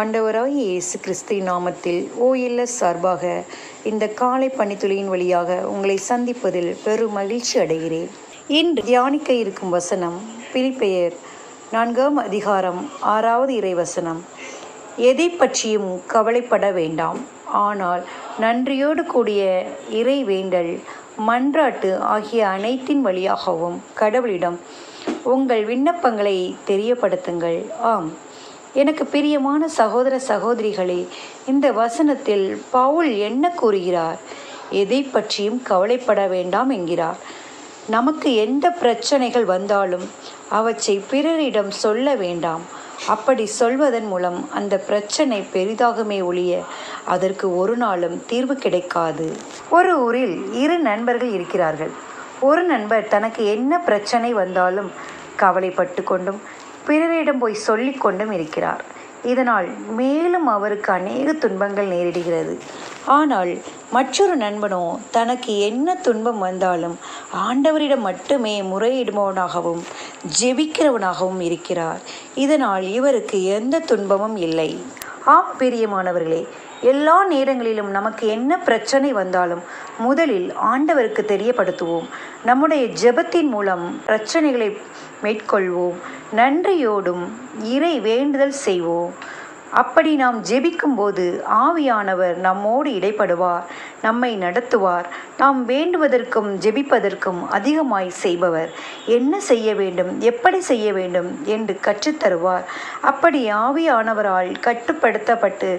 ஆண்டவராகிய இயேசு கிறிஸ்துவின் நாமத்தில் OLS சார்பாக இந்த காலை பணித்துளியின் வழியாக உங்களை சந்திப்பதில் பெரும் மகிழ்ச்சி அடைகிறேன். இன்று தியானிக்க இருக்கும் வசனம் பிலிப்பியர் 4 அதிகாரம் 6வது இறைவசனம். எதை பற்றியும் கவலைப்பட வேண்டாம், ஆனால் நன்றியோடு கூடிய இறை வேண்டல் மன்றாட்டு ஆகிய அனைத்தின் வழியாகவும் கடவுளிடம் உங்கள் விண்ணப்பங்களை தெரியப்படுத்துங்கள். ஆம், எனக்கு பிரியமான சகோதர சகோதரிகளே, இந்த வசனத்தில் பவுல் என்ன கூறுகிறார்? எதை பற்றியும் கவலைப்பட வேண்டாம் என்கிறார். நமக்கு எந்த பிரச்சனைகள் வந்தாலும் அவற்றை பிறரிடம் சொல்ல வேண்டாம். அப்படி சொல்வதன் மூலம் அந்த பிரச்சனை பெரிதாகுமே ஒழிய அதற்கு ஒரு நாளும் தீர்வு கிடைக்காது. ஒரு ஊரில் 2 நண்பர்கள் இருக்கிறார்கள். ஒரு நண்பர் தனக்கு என்ன பிரச்சனை வந்தாலும் கவலைப்பட்டு கொண்டும் பிறரிடம் போய் சொல்லி கொண்டும் இருக்கிறார். இதனால் மேலும் அவருக்கு அநேக துன்பங்கள் நேரிடுகிறது. ஆனால் மற்றொரு நண்பனோ தனக்கு என்ன துன்பம் வந்தாலும் ஆண்டவரிடம் மட்டுமே முறையிடுபவனாகவும் ஜெபிக்கிறவனாகவும் இருக்கிறார். இதனால் இவருக்கு எந்த துன்பமும் இல்லை. ஆம் பிரியமானவர்களே, எல்லா நேரங்களிலும் நமக்கு என்ன பிரச்சனை வந்தாலும் முதலில் ஆண்டவருக்கு தெரியப்படுத்துவோம். நம்முடைய ஜெபத்தின் மூலம் பிரச்சனைகளை மேற்கொள்வோம். நன்றியோடும் இறை வேண்டுதல் செய்வோம். அப்படி நாம் ஜெபிக்கும் போது ஆவியானவர் நம்மோடு இடைப்படுவார், நம்மை நடத்துவார். நாம் வேண்டுவதற்கும் ஜெபிப்பதற்கும் அதிகமாய் செய்பவர். என்ன செய்ய வேண்டும், எப்படி செய்ய வேண்டும் என்று கற்றுத்தருவார். அப்படி ஆவியானவரால் கட்டுப்படுத்தப்பட்டு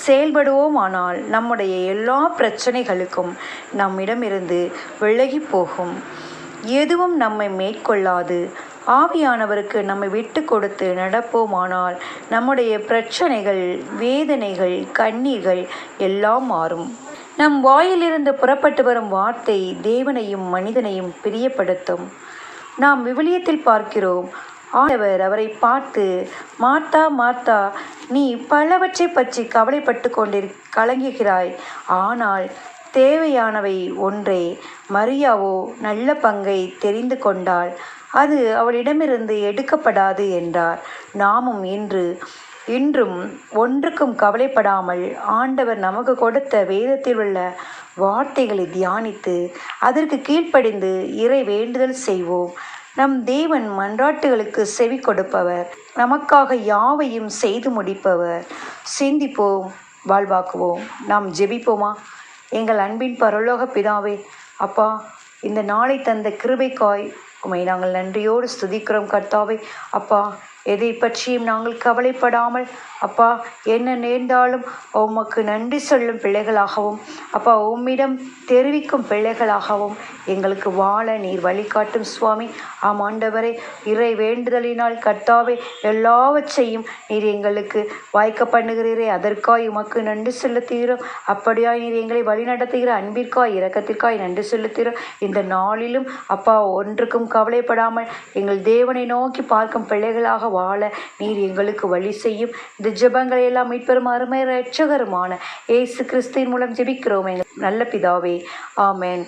செயல்படுவோமானால் நம்முடைய எல்லா பிரச்சனைகளுக்கும் நம்மிடமிருந்து விலகி போகும். எதுவும் நம்மை மேற்கொள்ளாது. ஆவியானவருக்கு நம்மை விட்டு கொடுத்து நடப்போமானால் நம்முடைய பிரச்சனைகள், வேதனைகள், கண்ணீர்கள் எல்லாம் மாறும். நம் வாயிலிருந்து புறப்பட்டு வரும் வார்த்தை தேவனையும் மனிதனையும் பிரியப்படுத்தும். நாம் விவிலியத்தில் பார்க்கிறோம், ஆண்டவர் அவரை பார்த்து, மார்த்தா மார்த்தா, நீ பலவற்றை பற்றி கவலைப்பட்டு கலங்குகிறாய், ஆனால் தேவையானவை ஒன்றே. மரியாவோ நல்ல பங்கை தெரிந்து கொண்டாள், அது அவளிடமிருந்து எடுக்கப்படாது என்றார். நாமும் இன்றும் ஒன்றுக்கும் கவலைப்படாமல் ஆண்டவர் நமக்கு கொடுத்த வேதத்தில் உள்ள வார்த்தைகளை தியானித்து அதற்கு கீழ்ப்படிந்து இறை வேண்டுதல் செய்வோம். நம் தேவன் மன்றாட்டுகளுக்கு செவி கொடுப்பவர், நமக்காக யாவையும் செய்து முடிப்பவர். சிந்திப்போம், வாழ்வாக்குவோம். நாம் ஜெபிப்போமா? எங்கள் அன்பின் பரலோக பிதாவே, அப்பா, இந்த நாளை தந்த கிருபைக்காய் உம்மை நாங்கள் நன்றியோடு ஸ்துதிக்கிறோம் கர்த்தாவே. அப்பா, எதை பற்றியும் நாங்கள் கவலைப்படாமல், அப்பா, என்ன நேர்ந்தாலும் உமக்கு நன்றி சொல்லும் பிள்ளைகளாகவும், அப்பா, உம்மிடம் தெரிவிக்கும் பிள்ளைகளாகவும் எங்களுக்கு வாழ நீர் வழிகாட்டும் சுவாமி. ஆம் ஆண்டவரே, இறை வேண்டுதலினால் கர்த்தாவே எல்லாவற்றையும் நீர் எங்களுக்கு வாய்க்க பண்ணுகிறீரே, அதற்காய் உமக்கு நன்றி செலுத்துகிறோம். அப்படியாய் நீர் எங்களை வழி நடத்துகிற அன்பிற்காய் இரக்கத்திற்காய் நன்றி செலுத்துகிறோம். இந்த நாளிலும் அப்பா, ஒன்றுக்கும் கவலைப்படாமல் எங்கள் தேவனை நோக்கி பார்க்கும் பிள்ளைகளாக வாழ நீர் எங்களுக்கு வழி செய்யும். இந்த ஜெபங்களை எல்லாம் மீட்பெரும் அருமை இரட்சகருமான இயேசு கிறிஸ்துவின் மூலம் ஜெபிக்கிறோம் எங்கள் நல்ல பிதாவே. ஆமென்.